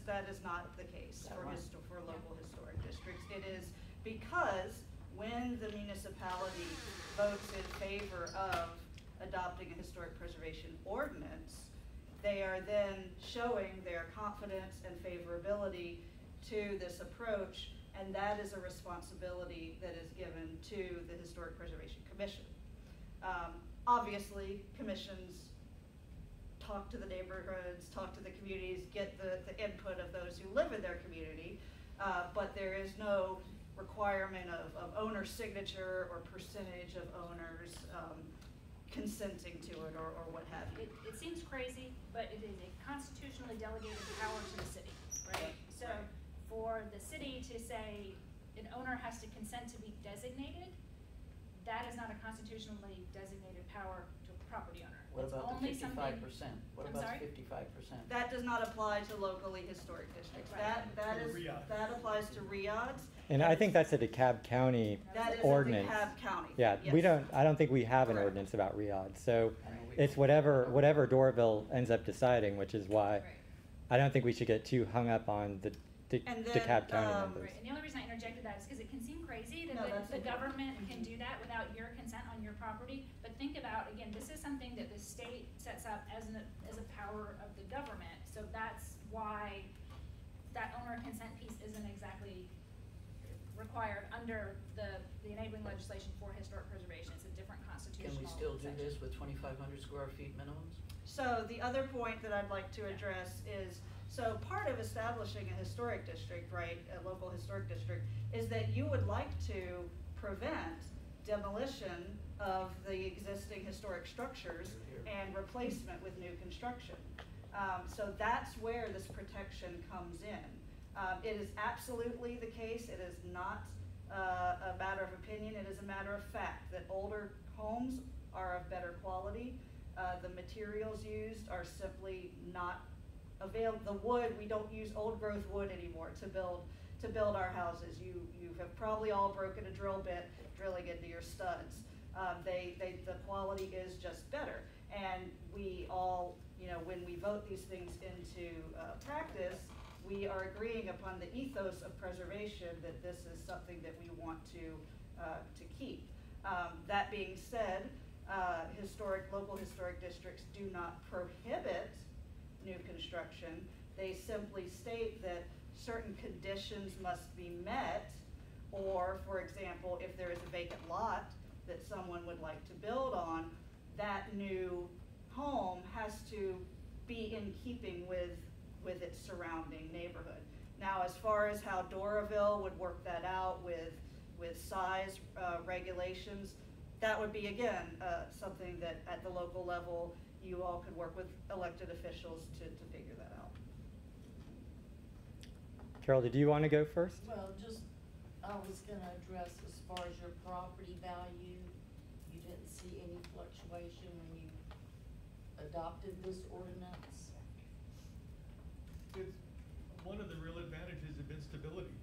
that is not the case for local historic districts. It is because when the municipality votes in favor of adopting a historic preservation ordinance, they are then showing their confidence and favorability to this approach, and that is a responsibility that is given to the Historic Preservation Commission. Obviously, commissions talk to the neighborhoods, talk to the communities, get the input of those who live in their community, but there is no requirement of owner signature or percentage of owners consenting to it or what have you. It seems crazy, but it is a constitutionally delegated power to the city, right? So right. For the city to say an owner has to consent to be designated, that is not a constitutionally designated power to a property owner. What it's about only the 55%? What I'm about sorry? 55%? That does not apply to locally historic districts. Right. That applies to RIADs. And I think that's a DeKalb County That is ordinance. a DeKalb County. Yeah, yes. I don't think we have an Correct. ordinance about RIADs. So I know we- it's whatever Doraville ends up deciding, which is why Right. I don't think we should get too hung up on the And then, DeKalb County members. Right. And the only reason I interjected that is because it can seem crazy that No, that's the okay. government can do that without your consent on your property. But think about, again, this is something that the state sets up as a power of the government. So that's why that owner consent piece isn't exactly required under the enabling legislation for historic preservation. It's a different constitutional Can we still do section. this with 2,500 square feet minimums? So the other point that I'd like to address is, so part of establishing a historic district, right, a local historic district, is that you would like to prevent demolition of the existing historic structures and replacement with new construction. So that's where this protection comes in. It is absolutely the case, it is not a matter of opinion, it is a matter of fact that older homes are of better quality. The materials used are simply not available. The wood, we don't use old growth wood anymore to build our houses. You have probably all broken a drill bit drilling into your studs. The quality is just better. And we all, when we vote these things into practice, we are agreeing upon the ethos of preservation, that this is something that we want to keep. That being said, local historic districts do not prohibit new construction. They simply state that certain conditions must be met, or, for example, if there is a vacant lot that someone would like to build on, that new home has to be in keeping with its surrounding neighborhood. Now, as far as how Doraville would work that out with size regulations, that would be, again, something that at the local level you all could work with elected officials to figure that out. Carol, did you want to go first? Well, I was going to address as far as your property value, you didn't see any fluctuation when you adopted this ordinance? It's one of the real advantages have been stability.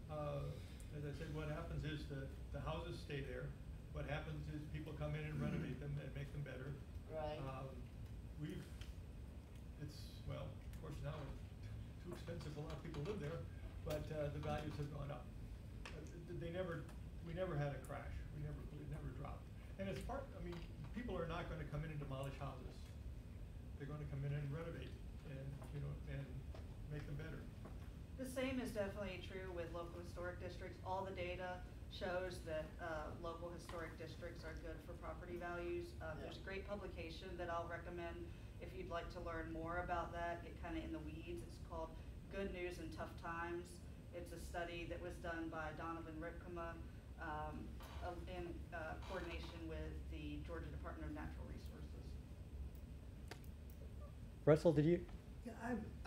As I said, what happens is that the houses stay there. What happens is people come in and renovate them and make them better. Right. Well, of course now it's too expensive, a lot of people live there, but the values have gone up. We never had a crash. It never dropped. And it's people are not going to come in and demolish houses. They're going to come in and renovate and make them better. The same is definitely true with local historic districts. All the data shows that local historic districts are good for property values. There's a great publication that I'll recommend if you'd like to learn more about that, get kind of in the weeds. It's called Good News in Tough Times. It's a study that was done by Donovan Ripkema in coordination with the Georgia Department of Natural Resources. Russell, did you? Yeah,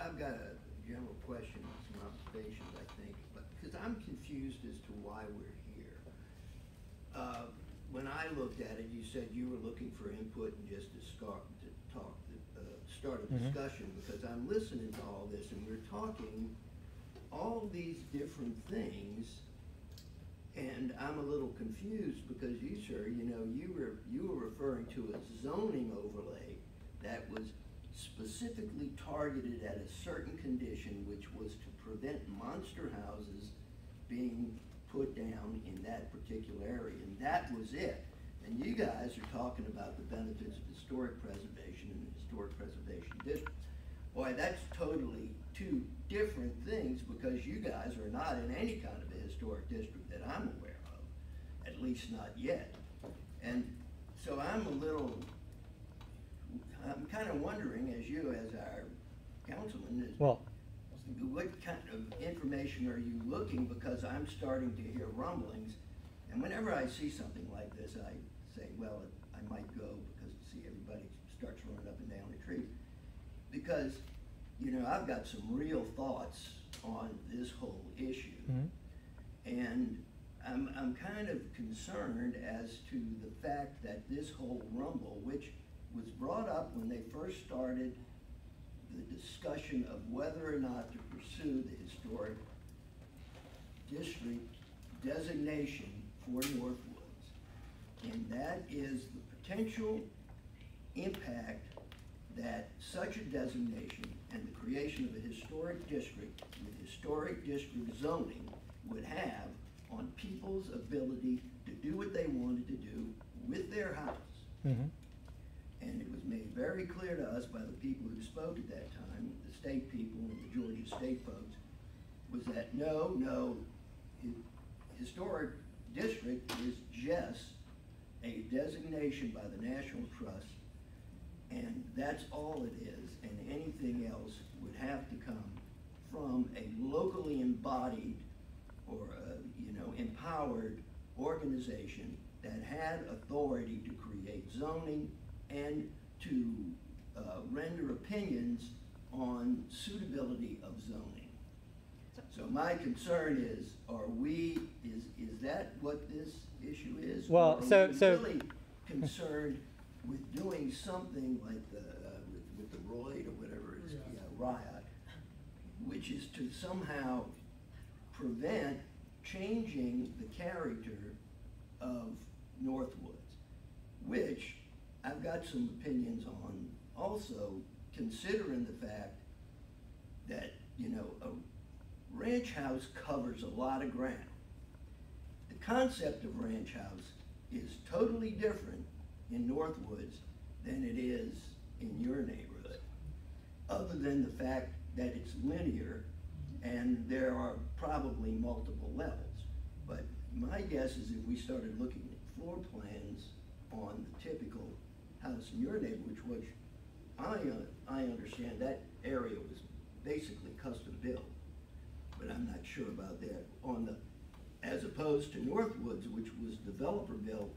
I've got a general question, some observations, I think, because I'm confused as to why we're here. When I looked at it, you said you were looking for input and just to start a discussion, because I'm listening to all this and we're talking all these different things, and I'm a little confused because you, sir, you were referring to a zoning overlay that was specifically targeted at a certain condition, which was to prevent monster houses being put down in that particular area, and that was it. And you guys are talking about the benefits of historic preservation and the historic preservation district. Boy, that's totally two different things, because you guys are not in any kind of a historic district that I'm aware of, at least not yet. And so I'm kind of wondering, as our councilman, Well, what kind of information are you looking, because I'm starting to hear rumblings, and whenever I see something like this, I say, well, I might go, because see everybody starts running up and down the tree. Because, you know, I've got some real thoughts on this whole issue. And I'm kind of concerned as to the fact that this whole rumble, which was brought up when they first started the discussion of whether or not to pursue the historic district designation for Northwoods. And that is the potential impact that such a designation and the creation of a historic district with historic district zoning would have on people's ability to do what they wanted to do with their house. And it was made very clear to us by the people who spoke at that time, the state people and the Georgia state folks, was that no, historic district is just a designation by the National Trust, and that's all it is, and anything else would have to come from a locally embodied or empowered organization that had authority to create zoning and to render opinions on suitability of zoning. So my concern is, is that what this issue is? Well, or so are we really concerned with doing something like with the Royd or whatever it is, riot, which is to somehow prevent changing the character of Northwoods, which I've got some opinions on also, considering the fact that, a ranch house covers a lot of ground. The concept of ranch house is totally different in Northwoods than it is in your neighborhood, other than the fact that it's linear and there are probably multiple levels. But my guess is if we started looking at floor plans on the typical house in your neighborhood, which I understand that area was basically custom built, but I'm not sure about that. As opposed to Northwoods, which was developer built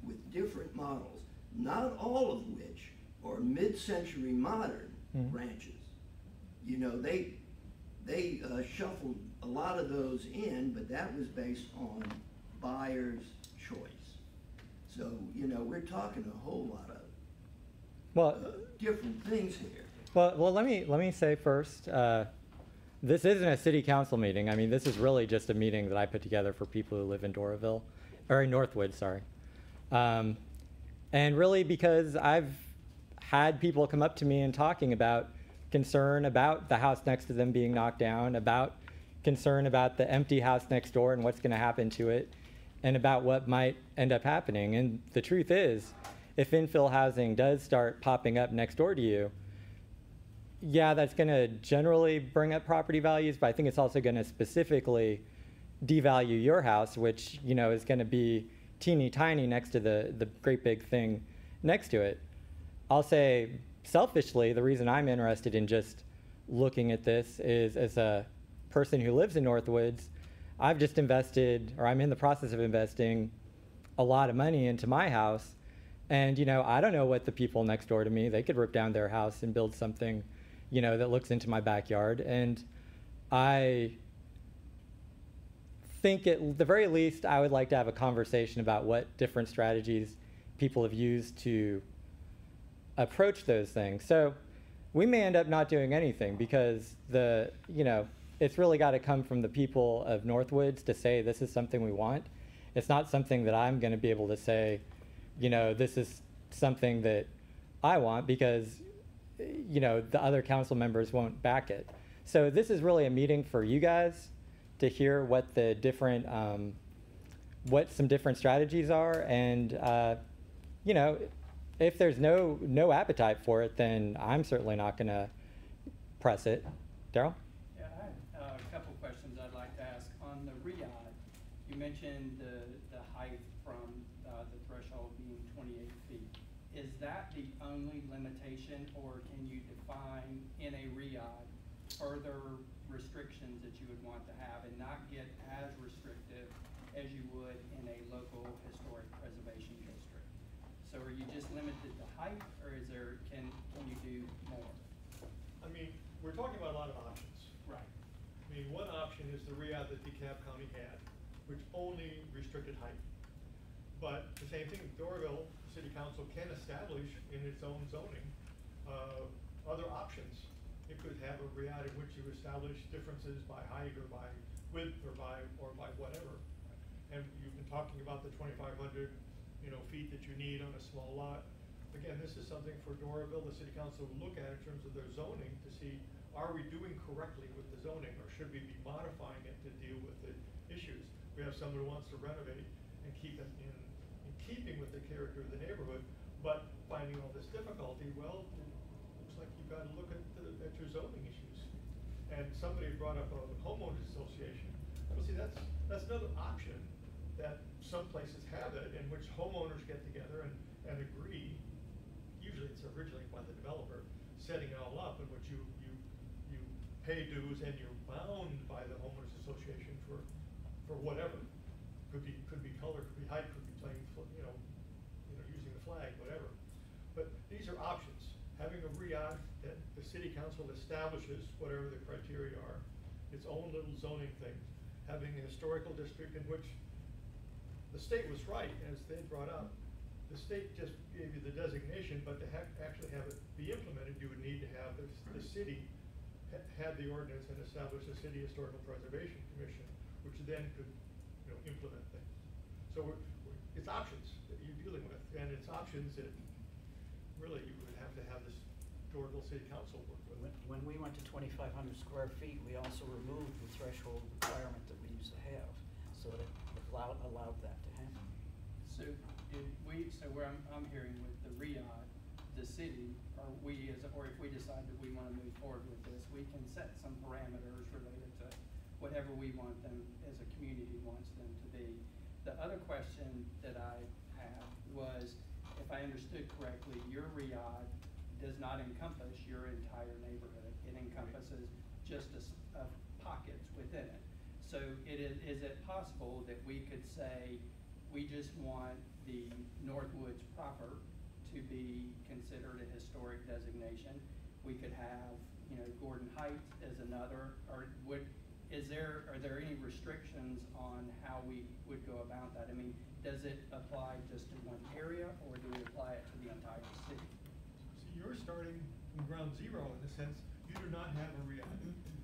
with different models, not all of which are mid-century modern ranches. They shuffled a lot of those in, but that was based on buyer's choice. So, we're talking a whole lot of different things here. Well, let me say first, this isn't a city council meeting. I mean, this is really just a meeting that I put together for people who live in Doraville, or in Northwood, sorry. And really because I've had people come up to me and talking about concern about the house next to them being knocked down, about concern about the empty house next door and what's going to happen to it, and about what might end up happening. And the truth is, if infill housing does start popping up next door to you, yeah, that's going to generally bring up property values, but I think it's also going to specifically devalue your house, which, is going to be teeny tiny next to the great big thing next to it. I'll say selfishly, the reason I'm interested in just looking at this is, as a person who lives in Northwoods, I've just invested, or I'm in the process of investing, a lot of money into my house. And, I don't know what the people next door to me, they could rip down their house and build something, that looks into my backyard. And I think at the very least, I would like to have a conversation about what different strategies people have used to approach those things. So we may end up not doing anything because it's really got to come from the people of Northwoods to say this is something we want. It's not something that I'm going to be able to say, this is something that I want, because you know, the other council members won't back it. So this is really a meeting for you guys to hear what the different, what some different strategies are, and you know, if there's no appetite for it, then I'm certainly not going to press it. Daryl? Yeah, I have a couple questions I'd like to ask. On the RIAD, you mentioned the height from the threshold being 28 feet. Is that the only limitation, or can you define in a RIAD further restrictions that you would want to have and not get as restrictive as you would in a local historic preservation district? So are you just limited to height, or is there, can you do more? I mean, we're talking about a lot of options. Right. I mean, one option is the RIAD that DeKalb County had, which only restricted height. But the same thing, Doraville City Council can establish in its own zoning other options. It could have a RIAD in which you establish differences by height or by width or by whatever. And you've been talking about the 2,500, feet that you need on a small lot. Again, this is something for Doraville, the City Council, to look at in terms of their zoning to see, are we doing correctly with the zoning, or should we be modifying it to deal with the issues? We have someone who wants to renovate and keep it in keeping with the character of the neighborhood, but finding all this difficulty. Well, it looks like you've got to look at your zoning issues. And somebody brought up a homeowners association. Well, see, that's another option that some places have it, in which homeowners get together and agree. Usually it's originally by the developer setting it all up, in which you pay dues and you're bound by the homeowners association for whatever. Could be color, could be height, could be playing, using the flag, whatever. But these are options. Having a RIAD that the city council establishes whatever the criteria are, its own little zoning thing. Having a historical district in which the state was right, as they brought up. The state just gave you the designation, but to actually have it be implemented, you would need to have the city had the ordinance and establish a city historical preservation commission, which then could, implement things. So it's options that you're dealing with, and it's options that really you would have to have this Doraville City Council work with. When we went to 2,500 square feet, we also removed the threshold requirement that we used to have, so that it allowed that to happen. So where I'm hearing with the RIAD, the city, or if we decide that we want to move forward with this, we can set some parameters related to whatever we want them, as a community wants them to be. The other question that I had was, if I understood correctly, your RIAD does not encompass your entire neighborhood. It encompasses just pockets within it. So is it possible that we could say, we just want the Northwoods proper to be considered a historic designation? We could have, Gordon Heights as another, or are there any restrictions on how we would go about that? I mean, does it apply just to one area, or do we apply it to the entire city? So you're starting from ground zero in the sense you do not have a RIAD,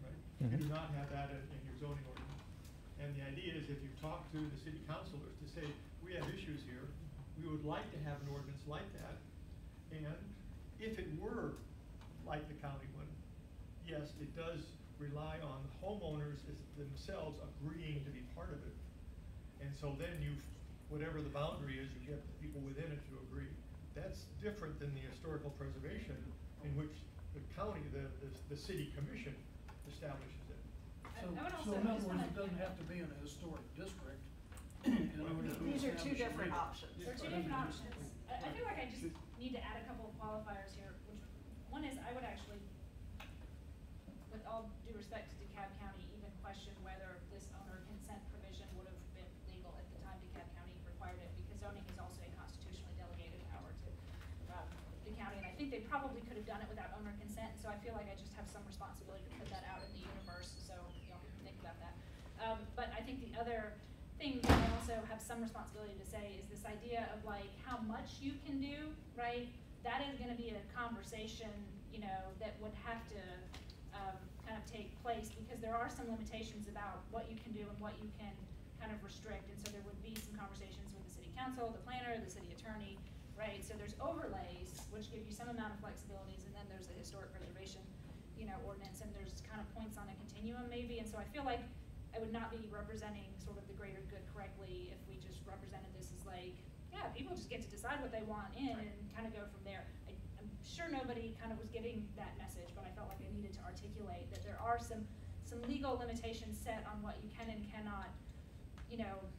right? Mm-hmm. You do not have that in your zoning ordinance. And the idea is, if you talk to the city councilors to say, we have issues here, we would like to have an ordinance like that. And if it were like the county one, yes, it does rely on homeowners themselves agreeing to be part of it. And so then whatever the boundary is, you get the people within it to agree. That's different than the historical preservation, in which the county, the city commission establishes it. I would also So in other just words, wanna- it doesn't have to be in a historic district. These are two different options. There are two different options. I feel like I just need to add a couple of qualifiers here, which, one is, I would actually, with all due respect to DeKalb County, even question whether this owner consent provision would have been legal at the time DeKalb County required it, because zoning is also a constitutionally delegated power to the county, and I think they probably could have done it without owner consent, so I feel like I just have some responsibility to put that out in the universe, so y'all can think about that. But I think the other thing that I also have some responsibility to say is this idea of like how much you can do, right? That is gonna be a conversation, that would have to kind of take place, because there are some limitations about what you can do and what you can kind of restrict, and so there would be some conversations with the city council, the planner, the city attorney, right? So there's overlays, which give you some amount of flexibilities, and then there's the historic preservation, ordinance, and there's kind of points on a continuum maybe, and so I feel like I would not be representing sort of the greater good correctly if we just represented this as like, yeah, people just get to decide what they want in and kind of go from there. I'm sure nobody kind of was getting that message, but I felt like I needed to articulate that there are some legal limitations set on what you can and cannot,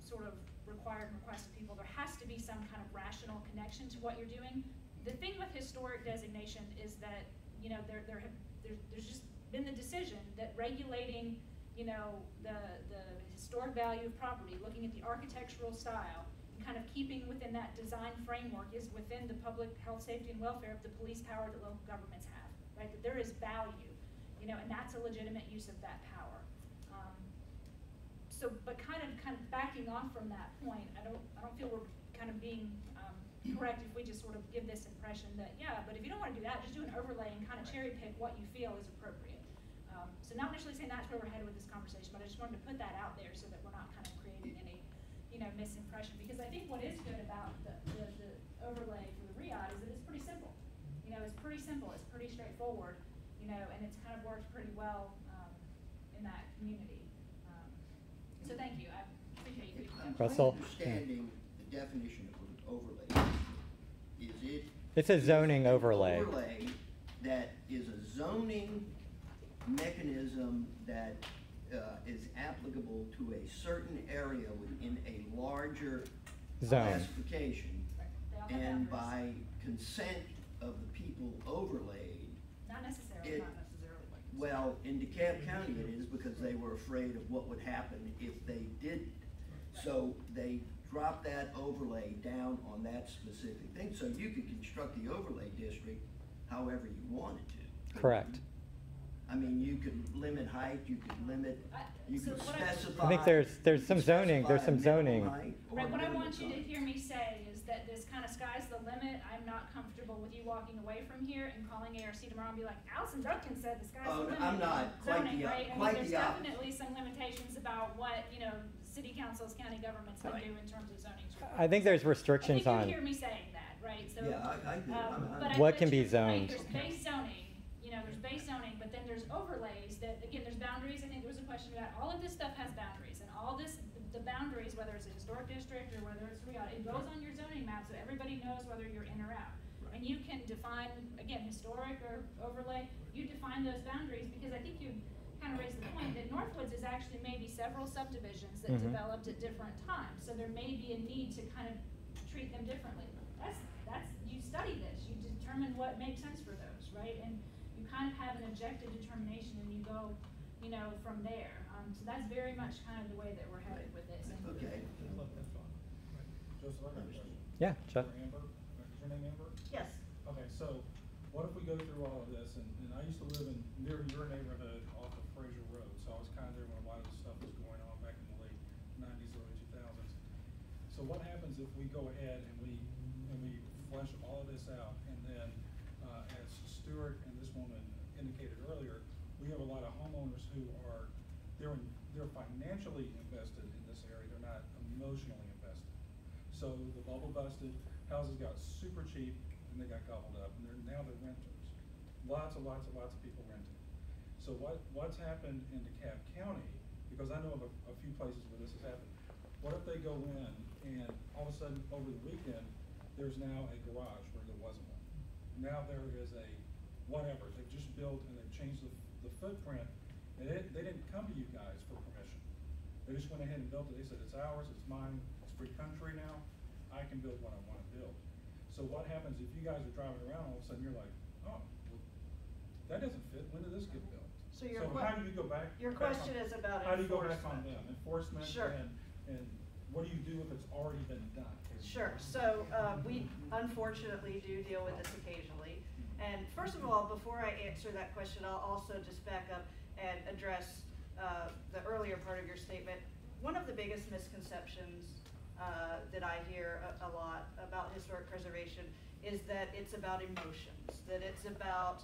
sort of require and request of people. There has to be some kind of rational connection to what you're doing. The thing with historic designation is that, there's just been the decision that regulating, the historic value of property, looking at the architectural style, and kind of keeping within that design framework is within the public health, safety, and welfare of the police power that local governments have, right? That there is value, and that's a legitimate use of that power. But kind of backing off from that point, I don't feel we're kind of being correct if we just sort of give this impression that, yeah, but if you don't want to do that, just do an overlay and kind of cherry pick what you feel is appropriate. So not necessarily saying that's where we're headed with this conversation, but I just wanted to put that out there so that we're not kind of creating any, misimpression. Because I think what is good about the overlay for the RIAD is that it's pretty simple. It's pretty simple, it's pretty straightforward, and it's kind of worked pretty well in that community. So thank you, I appreciate you. Russell? My understanding the definition of an overlay is It's a zoning overlay. Overlay that is a zoning mechanism that is applicable to a certain area within a larger Zone. classification, They all have and boundaries. by consent of the people overlaid. Not necessarily. It- Not necessarily like. Well, in DeKalb County it is, because they were afraid of what would happen if they didn't. So they dropped that overlay down on that specific thing, so you could construct the overlay district however you wanted to. Correct. I mean, you could limit height, you could limit, you So could what I- specify. I think there's some you could zoning, there's specify some a minimum zoning. height or Right, what I minimum want you to height. hear me say is that this kind of sky's the limit. I'm not comfortable with you walking away from here and calling ARC tomorrow and be like, Allison Duncan said the sky's Oh, the limit. I'm not. Quite Zoning, the op- right? quite There's the opposite. definitely some limitations about what, city councils, county governments can Right. do in terms of zoning. I think there's restrictions I on think you hear me saying that, right? So, Yeah, I do. but What I can put be you- right, zoned. There's base zoning, there's base zoning, but then there's overlays that, again, there's boundaries. I think there was a question about, all of this stuff has boundaries, and all this, the boundaries, whether it's a historic district or whether it's RIAD, it goes on your zoning map so everybody knows whether you're in or out. And you can define, again, historic or overlay, you define those boundaries, because I think you kind of raised the point that Northwoods is actually maybe several subdivisions that Mhm. developed at different times, so there may be a need to kind of treat them differently. You study this, you determine what makes sense for those, right? And you kind of have an objective determination and you go, from there. So that's very much kind of the way that we're headed with this. And Okay. That's fine. Right. Joseph, I got a question. Yeah, Chuck. For Amber, is your name Amber? Yes. Okay, so what if we go through all of this, and I used to live near your neighborhood off of Fraser Road, so I was kind of there when a lot of this stuff was going on back in the late '90s, early 2000s. So what happens if we go ahead and we flesh all of this out, and then, as Stuart and this woman indicated earlier, we have a lot of homeowners who are, they're financially invested in this area, they're not emotionally invested. So the bubble busted, houses got super cheap, and they got gobbled up, and now they're renters. Lots of people renting. So what's happened in DeKalb County, because I know of a few places where this has happened, what if they go in and all of a sudden over the weekend, there's now a garage where there wasn't one. Now there is a whatever, they've just built and they've changed the footprint, and they didn't come to you guys for permission. They just went ahead and built it, they said, it's ours, it's mine, it's free country now, I can build what I wanna build. So what happens if you guys are driving around, all of a sudden you're like, oh, well, that doesn't fit, when did this get built? So how do you go back? Your back question on- is about How do you go back on enforcement. them, enforcement, Sure. and what do you do if it's already been done? Sure, so we unfortunately do deal with this occasionally. And first of all, before I answer that question, I'll also just back up and address the earlier part of your statement. One of the biggest misconceptions that I hear a lot about historic preservation is that it's about emotions, that it's about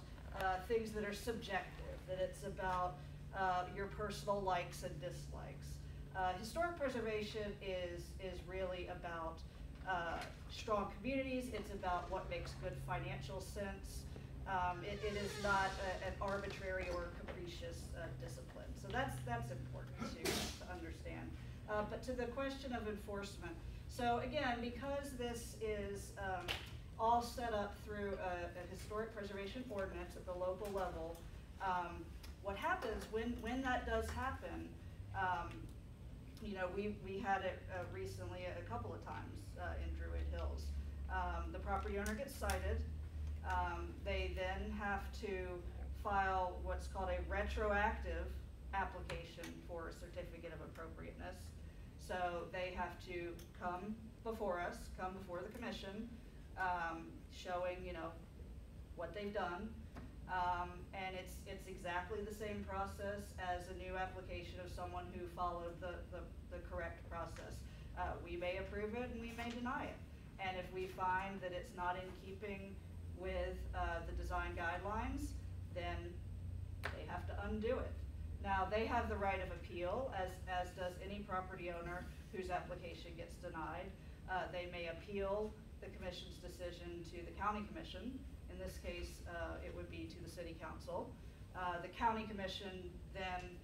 things that are subjective, that it's about your personal likes and dislikes. Historic preservation is really about strong communities. It's about what makes good financial sense. It is not an arbitrary or capricious discipline. So that's important to understand. But to the question of enforcement, so again, because this is all set up through a historic preservation ordinance at the local level, what happens when that does happen, you know, we had it recently a couple of times in Druid Hills. The property owner gets cited. They then have to file what's called a retroactive application for a certificate of appropriateness. So they have to come before us, come before the commission, showing, you know, what they've done. And it's exactly the same process as a new application of someone who followed the correct process. We may approve it and we may deny it. And if we find that it's not in keeping with the design guidelines, then they have to undo it. Now, they have the right of appeal, as does any property owner whose application gets denied. They may appeal the commission's decision to the county commission. In this case, it would be to the city council. The county commission then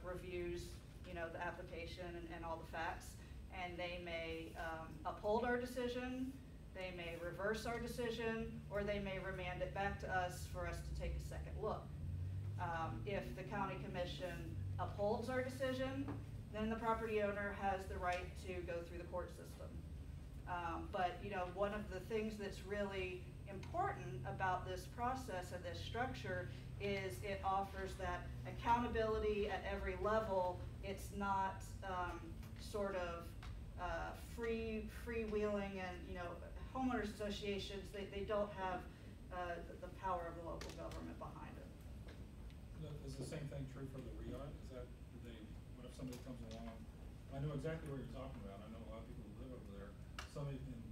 reviews, you know, the application and all the facts, and they may uphold our decision, they may reverse our decision, or they may remand it back to us for us to take a second look. If the county commission upholds our decision, then the property owner has the right to go through the court system. But you know, one of the things that's really important about this process and this structure is it offers that accountability at every level. It's not sort of freewheeling, and you know, homeowners associations, they don't have the power of the local government behind it. Is the same thing true for the REIT? Is that, what if somebody comes along? I know exactly what you're talking about. I know a lot of people who live over there. Somebody, and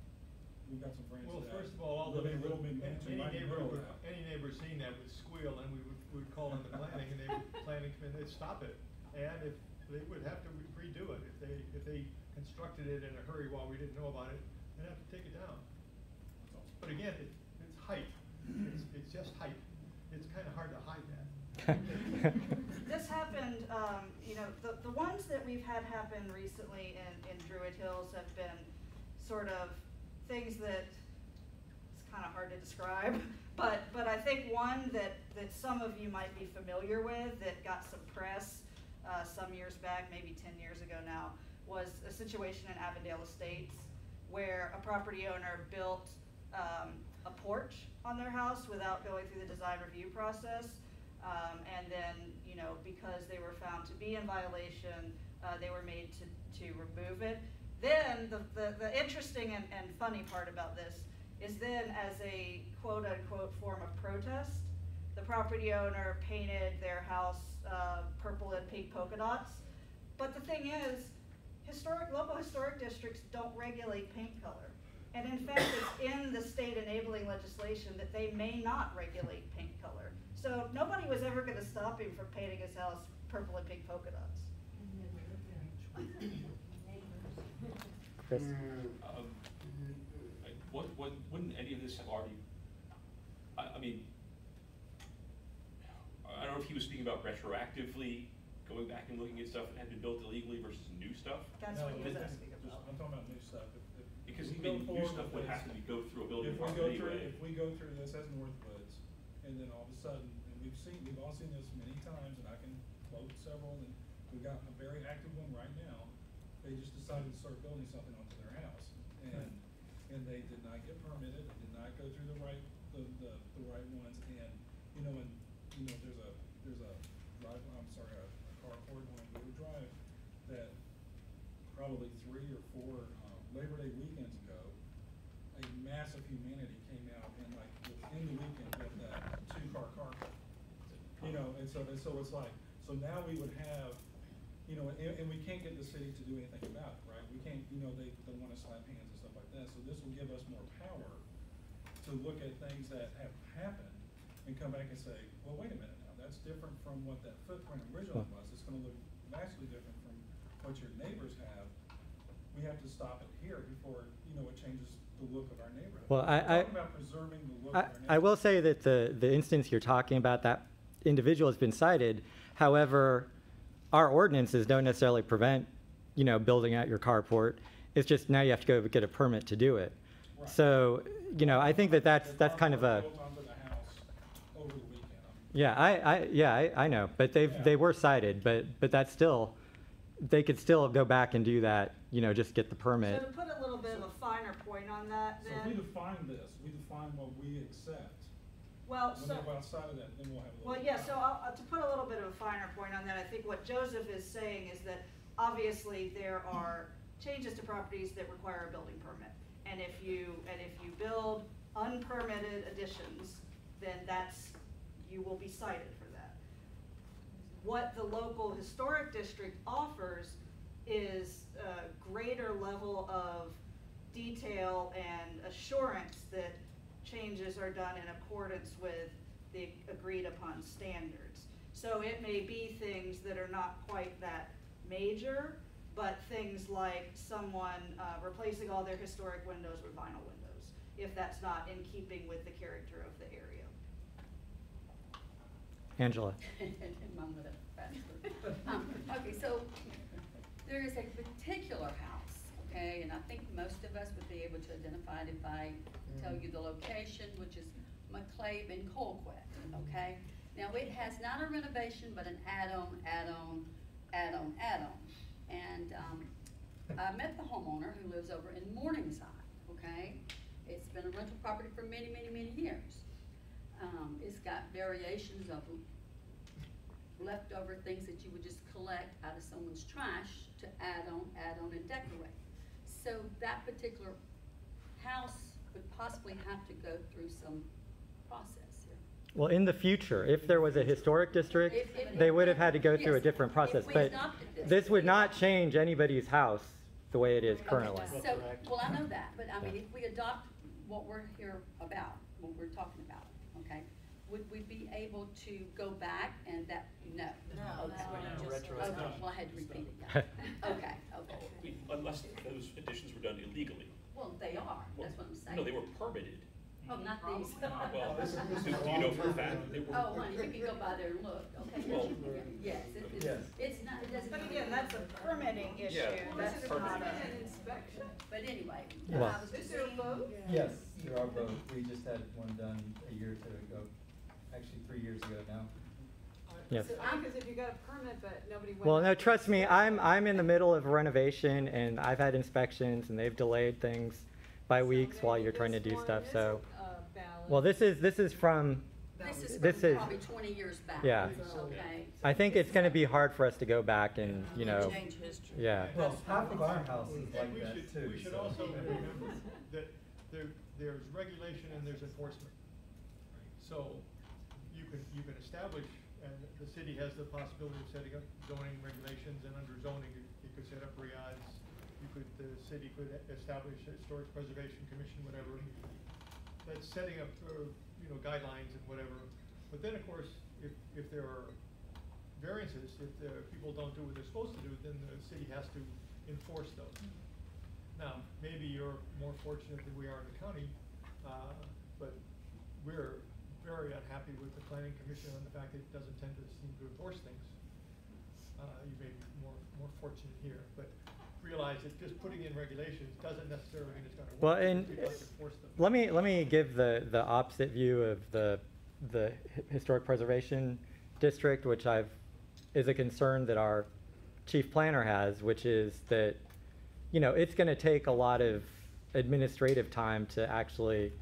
we've got some friends Well, that first of all live in a little big mansion right in the middle of that. any neighbor seen that would squeal, and we would call in the planning, and they would planning come in, they'd stop it. And if they would have to redo it, if they constructed it in a hurry while we didn't know about it, they'd have to take it down. But again, it's height. It's just height. It's kind of hard to hide that. This happened, you know, the ones that we've had happen recently in Druid Hills have been sort of things that it's kind of hard to describe, but I think one that some of you might be familiar with that got some press some years back, maybe 10 years ago now, was a situation in Avondale Estates where a property owner built a porch on their house without going through the design review process. And then, you know, because they were found to be in violation, they were made to remove it. Then the interesting and funny part about this is then, as a quote unquote form of protest, the property owner painted their house purple and pink polka dots. But the thing is, local historic districts don't regulate paint color. And in fact, it's in the state enabling legislation that they may not regulate paint color. So nobody was ever going to stop him from painting his house purple and pink polka dots. Chris? Wouldn't any of this have already, I mean, I don't know if he was speaking about retroactively going back and looking at stuff that had been built illegally versus new stuff. That's what he was asking about. I'm talking about new stuff. Because we new go forward stuff with would have this, to go through a building if we department go through, anyway. if we go through this as Northwoods, and then all of a sudden, and we've all seen this many times, and I can quote several, and we've got a very active one right now. They just decided to start building something onto their house, and they did not get permitted, they did not go through the right ones, and there's a carport on Weaver Drive that probably 3 or 4 Labor Day weekends ago, a mass of humanity came out and like within the weekend with that 2-car carport. And so it's like, so now we would have, and we can't get the city to do anything about it, right? We can't, they want to slap hands and stuff like that. So this will give us more power to look at things that have happened and come back and say, well, wait a minute now, that's different from what that footprint originally was. It's going to look vastly different from what your neighbors have. We have to stop it here before, you know, it changes the look of our neighborhood. Well, We're talking about preserving the look of our neighborhood. I will say that the instance you're talking about, that individual has been cited. However, our ordinances don't necessarily prevent, you know, building out your carport. It's just now you have to go get a permit to do it. Right. So, you know, I think that's kind of a, Built onto the house over the weekend. yeah, I know, but they were cited, but that's still, they could still go back and do that, you know, just get the So permit. to put a little bit of a finer point on that, So if we then, define this, we define what we accept. well, When so. they go outside of that, then we'll have a Well, little. yeah, so to put a little bit of a finer point on that, I think what Joseph is saying is that obviously there are changes to properties that require a building permit. And if you build unpermitted additions, then you will be cited for that. What the local historic district offers is a greater level of detail and assurance that changes are done in accordance with the agreed upon standards. So it may be things that are not quite that major, but things like someone replacing all their historic windows with vinyl windows, if that's not in keeping with the character of the area. Angela. Mom with a bachelor. Okay, so there is a particular house, okay, and I think most of us would be able to identify it if I tell you the location, which is McClave and Colquitt, okay? Now, it has not a renovation, but an add-on. And I met the homeowner who lives over in Morningside, okay? It's been a rental property for many, many, many years. It's got variations of leftover things that you would just collect out of someone's trash to add on, and decorate. So that particular house would possibly have to go through some process here. Well, in the future, if there was a historic district, If- they would have had to go through a yes, different process. if we But adopted this would not change anybody's house the way it is currently. Okay, so, well, I know that, but I mean, if we adopt what we're here about, what we're talking about, okay, would we be able to go back and that, no? No, Okay. that's what I just said. Okay, well, I had to repeat it, guys. Okay, okay. I mean, unless those additions were done illegally. Well, they are, that's what I'm saying. No, they were permitted. Oh, not these. Well, do you know for a fact they were? Oh, honey, you can go by there and look, okay? Well- Yes, it's not, it doesn't. But again, that's a permitting issue, Yeah. that's not a. inspection? But anyway, Well- I was just saying. Yes, there are both. We just had one done a year or two ago, actually 3 years ago now. Yes. Because if you got a permit, but nobody went. Well, no, trust me, I'm in the middle of renovation, and I've had inspections, and they've delayed things by weeks while you're trying to do stuff, so. Well, this is from, This is probably 20 years back. Yeah. Okay. I think it's gonna be hard for us to go back and, you know, Change history. yeah. Well, half of our house is And like we that should, too. we should so- also remember that there's regulation and there's enforcement. So you can establish, and the city has the possibility of setting up zoning regulations, and under zoning, you could set up riads. The city could establish a historic preservation commission, whatever. That's setting up, guidelines and whatever. But then, of course, if there are variances, if the people don't do what they're supposed to do, then the city has to enforce those. Now, maybe you're more fortunate than we are in the county, but we're very unhappy with the planning commission on the fact that it doesn't tend to seem to enforce things. You may be more fortunate here, but realize that just putting in regulations doesn't necessarily mean it's gonna work. Well, and We'd like to enforce them. let me give the opposite view of the historic preservation district, which is a concern that our chief planner has, which is that, you know, it's gonna take a lot of administrative time to actually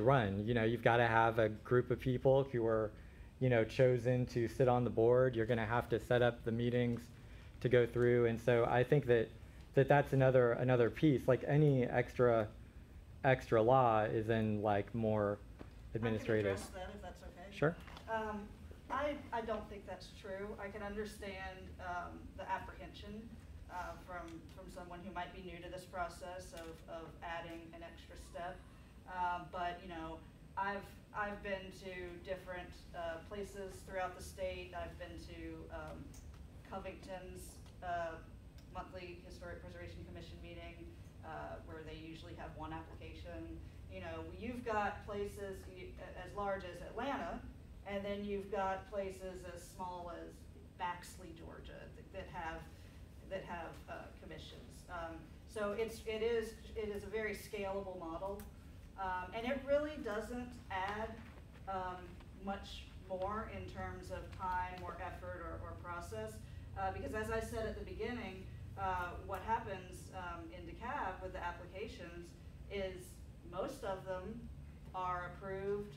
run. You know, you've gotta have a group of people who are, you know, chosen to sit on the board. You're gonna have to set up the meetings to go through, and so I think that's another piece. Like any extra law is in like more administrative. I can address that if that's okay. Sure. I don't think that's true. I can understand the apprehension from someone who might be new to this process of adding an extra step. But you know, I've been to different places throughout the state. I've been to Covington's monthly Historic Preservation Commission meeting. where they usually have one application. You know, you've got places as large as Atlanta, and then you've got places as small as Baxley, Georgia, that have commissions. So it is a very scalable model, and it really doesn't add much more in terms of time or effort or process, because as I said at the beginning, what happens in DeKalb with the applications is most of them are approved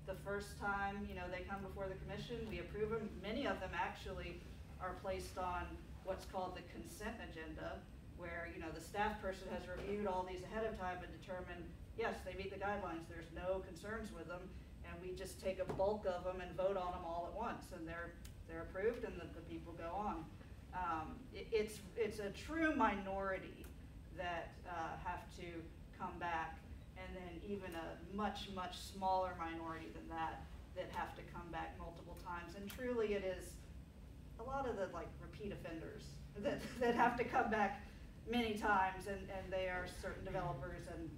the first time, you know, they come before the commission, we approve them. Many of them actually are placed on what's called the consent agenda, where, you know, the staff person has reviewed all these ahead of time and determined, yes, they meet the guidelines, there's no concerns with them, and we just take a bulk of them and vote on them all at once, and they're approved, and the people go on. It's a true minority that have to come back, and then even a much smaller minority than that have to come back multiple times. And truly, it is a lot of the repeat offenders that have to come back many times, and they are certain developers, and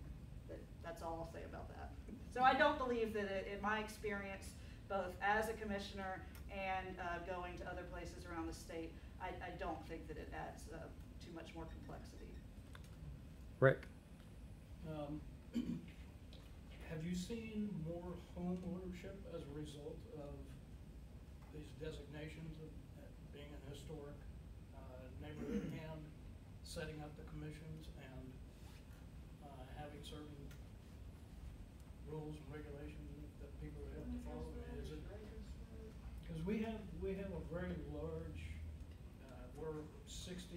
that's all I'll say about that. So I don't believe that in my experience, both as a commissioner and going to other places around the state, I don't think that it adds too much more complexity. Rick? Have you seen more home ownership as a result of these designations of being an historic neighborhood and setting up the commissions and having certain rules and regulations that people have to follow? Is it because we have a very large, we're 60+%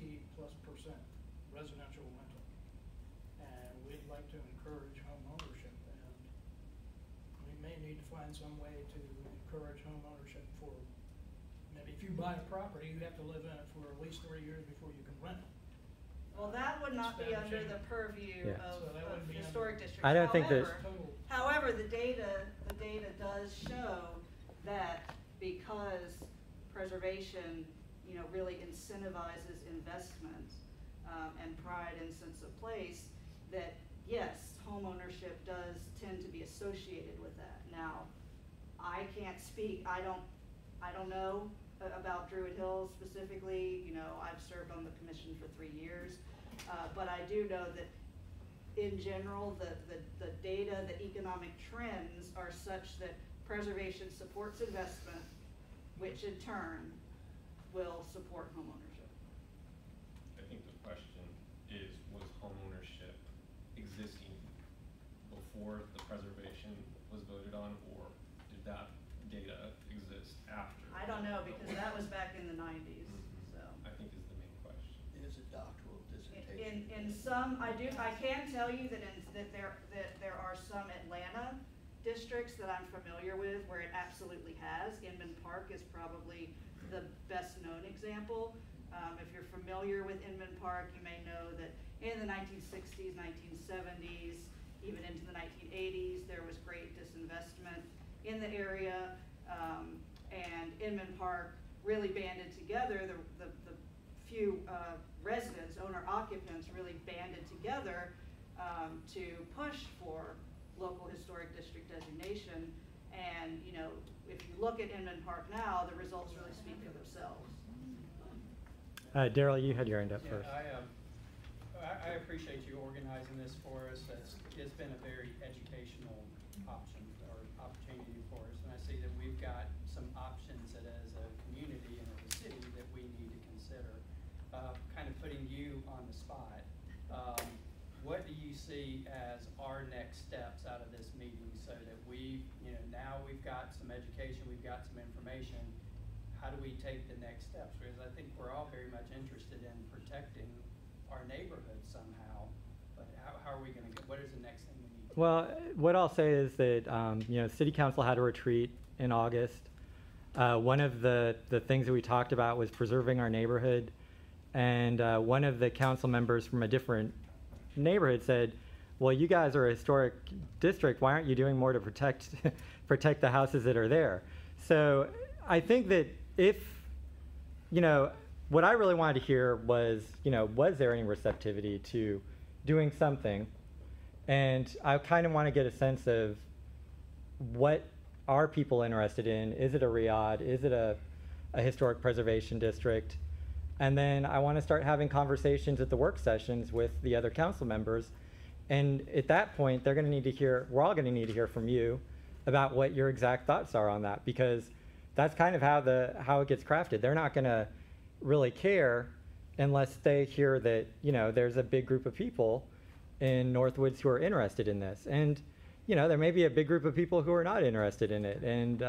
residential rental, and we'd like to encourage home ownership, and we may need to find some way to encourage home ownership for, maybe if you buy a property, you have to live in it for at least 3 years before you can rent it. Well, that would not be under the purview of historic districts. I don't think that. However, the data does show that because preservation, you know, really incentivizes investment and pride and sense of place, that yes, home ownership does tend to be associated with that. Now, I can't speak. I don't know about Druid Hills specifically. You know, I've served on the commission for 3 years, but I do know that in general, the data, the economic trends are such that preservation supports investment, which in turn will support home ownership. I think the question is, was home ownership existing before the preservation was voted on, or did that data exist after? I don't know, because that was back in the 90s. So I think is the main question. It is a doctoral dissertation. In some, I can tell you that there are some Atlanta districts that I'm familiar with where it absolutely has. Inman Park is probably the best known example. If you're familiar with Inman Park, you may know that in the 1960s, 1970s, even into the 1980s, there was great disinvestment in the area, and Inman Park really banded together. The few residents, owner-occupants, really banded together to push for local historic district designation. And, you know, if you look at Inman Park now, the results really speak for themselves. Daryl, you had your hand up first. I appreciate you organizing this for us. It's been a very educational option or opportunity for us, and I see that we've got some options that as a community and as a city that we need to consider. Kind of putting you on the spot, what do you see as our next steps out of this meeting, so that now we've got some education, we've got some information, how do we take the next steps? Because I think we're all very much interested in protecting our neighborhood somehow, but how are we going to what is the next thing we need to do? Well, what I'll say is that, City Council had a retreat in August. One of the things that we talked about was preserving our neighborhood. And one of the council members from a different neighborhood said, well, you guys are a historic district. Why aren't you doing more to protect the houses that are there? So I think that if, what I really wanted to hear was, was there any receptivity to doing something. And I kind of want to get a sense of what are people interested in? Is it a riad? Is it a historic preservation district? And then I want to start having conversations at the work sessions with the other council members. And at that point, they're going to need to hear, we're all going to need to hear from you about what your exact thoughts are on that, because that's kind of how it gets crafted. They're not going to really care unless they hear that, you know, there's a big group of people in Northwoods who are interested in this. And, you know, there may be a big group of people who are not interested in it. And,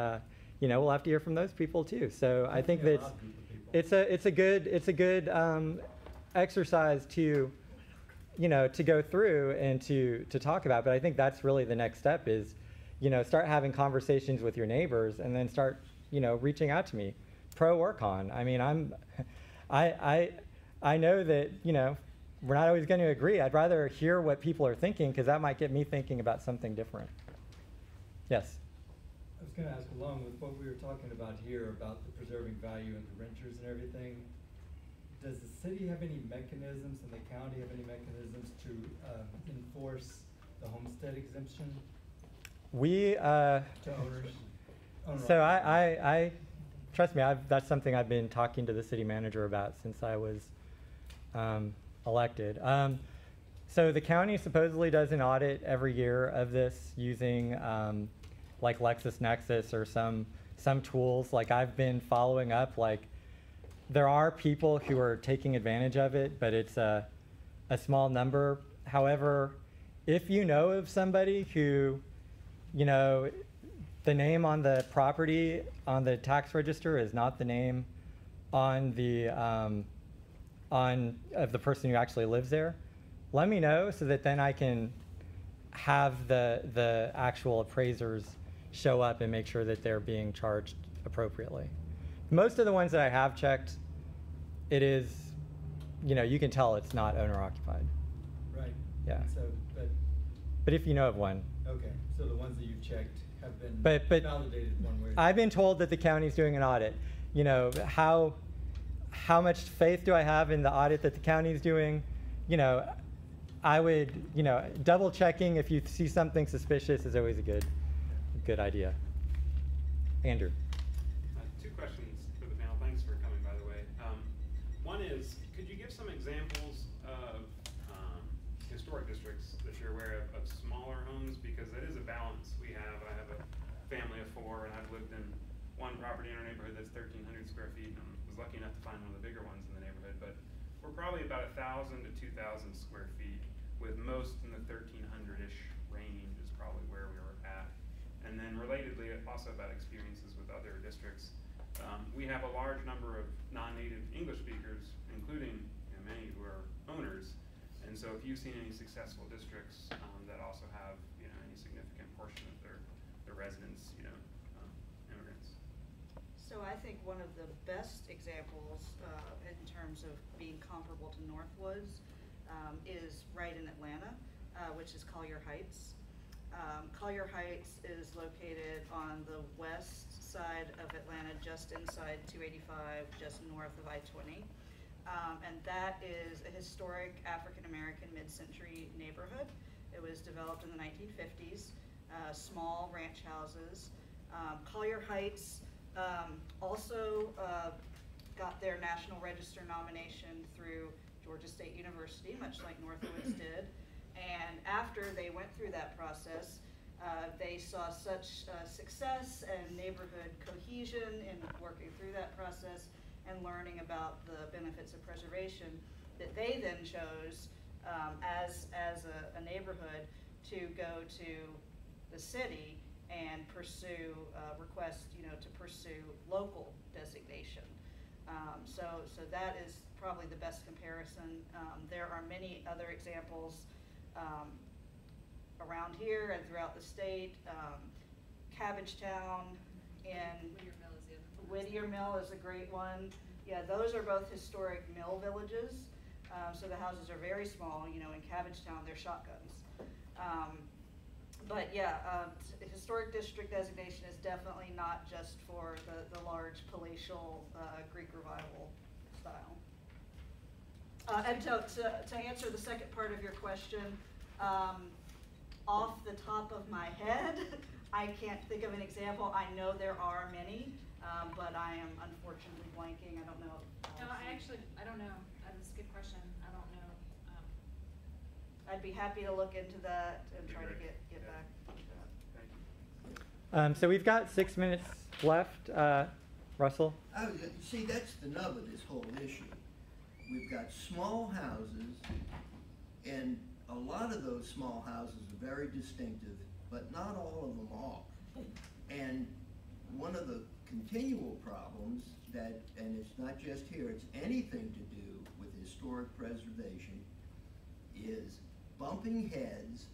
you know, we'll have to hear from those people too. So I think that it's a good exercise to, you know, to go through and to talk about. But I think that's really the next step is, you know, start having conversations with your neighbors and then start, you know, reaching out to me, pro or con. I mean, I know that, you know, we're not always going to agree. I'd rather hear what people are thinking, because that might get me thinking about something different. Yes? I was going to ask, along with what we were talking about here about the preserving value and the renters and everything, does the city have any mechanisms and the county have any mechanisms to enforce the homestead exemption We, to owners? so I trust me, that's something I've been talking to the city manager about since I was elected. So the county supposedly does an audit every year of this using like LexisNexis or some tools. Like I've been following up, like there are people who are taking advantage of it, but it's a small number. However, if you know of somebody who, you know, the name on the property on the tax register is not the name on the of the person who actually lives there, let me know so that then I can have the actual appraisers show up and make sure that they're being charged appropriately. Most of the ones that I have checked, it is, you know, you can tell it's not owner occupied. Right. Yeah. So, but if you know of one. okay, so the ones that you've checked have been But validated one way. I've been told that the county's doing an audit. You know, how much faith do I have in the audit that the county's doing? You know, I would, you know, double checking if you see something suspicious is always a good idea. Andrew. Two questions for the panel. Thanks for coming, by the way. One is, could you give some examples of historic districts that you're aware of smaller homes? Because that is a balance we have. I have a family of 4, and I've lived in one property in our neighborhood that's 1,300 square feet, and was lucky enough to find one of the bigger ones in the neighborhood. But we're probably about 1,000 to 2,000 square feet, with most in the 1,300-ish range is probably where we were at. And then relatedly, also about experiences with other districts. We have a large number of non-native English speakers, including, you know, many who are owners. And so if you've seen any successful districts that also have, you know, any significant portion of their residents, you know, immigrants. So I think one of the best examples in terms of being comparable to Northwoods is right in Atlanta, which is Collier Heights. Collier Heights is located on the west side of Atlanta, just inside 285, just north of I-20. And that is a historic African-American mid-century neighborhood. It was developed in the 1950s, small ranch houses. Collier Heights also got their National Register nomination through Georgia State University, much like Northwoods did. And after they went through that process, they saw such success and neighborhood cohesion in working through that process and learning about the benefits of preservation that they then chose as a neighborhood to go to the city and pursue, to pursue local designation. So that is probably the best comparison. There are many other examples around here and throughout the state. Cabbagetown and Whittier Mill is a great one. Yeah, those are both historic mill villages. So the houses are very small. You know, in Cabbagetown, they're shotguns. But yeah, historic district designation is definitely not just for the large palatial Greek revival style. And to answer the second part of your question, off the top of my head, I can't think of an example. I know there are many, but I am unfortunately blanking. I don't know. No, I don't know. That's a good question. I don't know. I'd be happy to look into that and try to get Yeah. back to that. Thank you. So we've got 6 minutes left. Russell? Oh, yeah, see, that's the nub of this whole issue. We've got small houses, and a lot of those small houses are very distinctive, but not all of them are. And one of the continual problems that, and it's not just here, it's anything to do with historic preservation, is bumping heads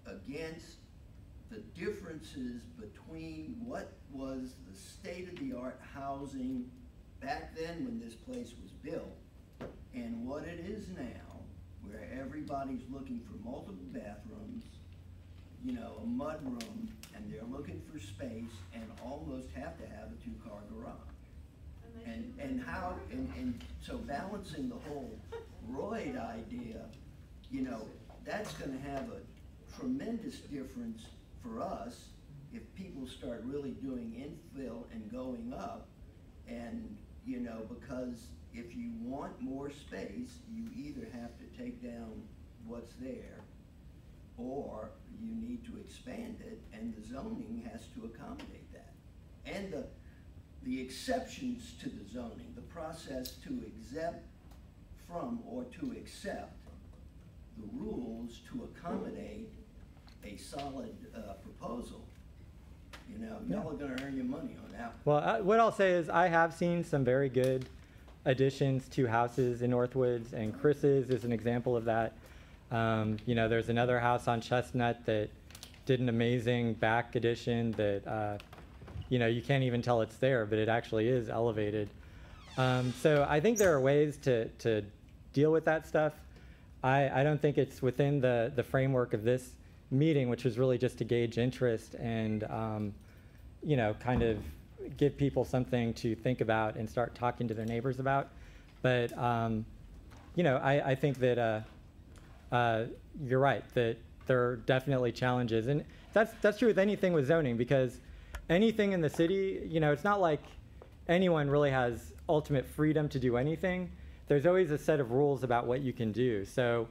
against the differences between what was the state-of-the-art housing back then when this place was built and what it is now, where everybody's looking for multiple bathrooms, you know, a mud room, and they're looking for space and almost have to have a two-car garage. And so balancing the whole Royd idea, you know, that's gonna have a tremendous difference for us if people start really doing infill and going up. And, you know, because if you want more space, you either have to take down what's there or you need to expand it, and the zoning has to accommodate that. And the exceptions to the zoning, the process to exempt from or to accept the rules to accommodate a solid proposal. You know, y'all are gonna earn your money on that. Well, what I'll say is I have seen some very good additions to houses in Northwoods, and Chris's is an example of that. You know, there's another house on Chestnut that did an amazing back addition that, you know, you can't even tell it's there, but it actually is elevated. So I think there are ways to deal with that stuff. I don't think it's within the framework of this meeting, which was really just to gauge interest and, you know, kind of give people something to think about and start talking to their neighbors about. But, you know, I think that you're right, that there are definitely challenges. And that's true with anything with zoning, because anything in the city, you know, it's not like anyone really has ultimate freedom to do anything. There's always a set of rules about what you can do. So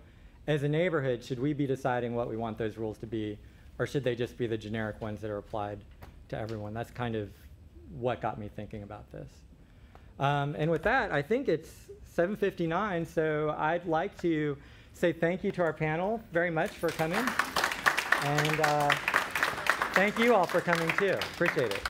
as a neighborhood, should we be deciding what we want those rules to be, or should they just be the generic ones that are applied to everyone? That's kind of what got me thinking about this. And with that, I think it's 7:59, so I'd like to say thank you to our panel very much for coming. And thank you all for coming too. Appreciate it.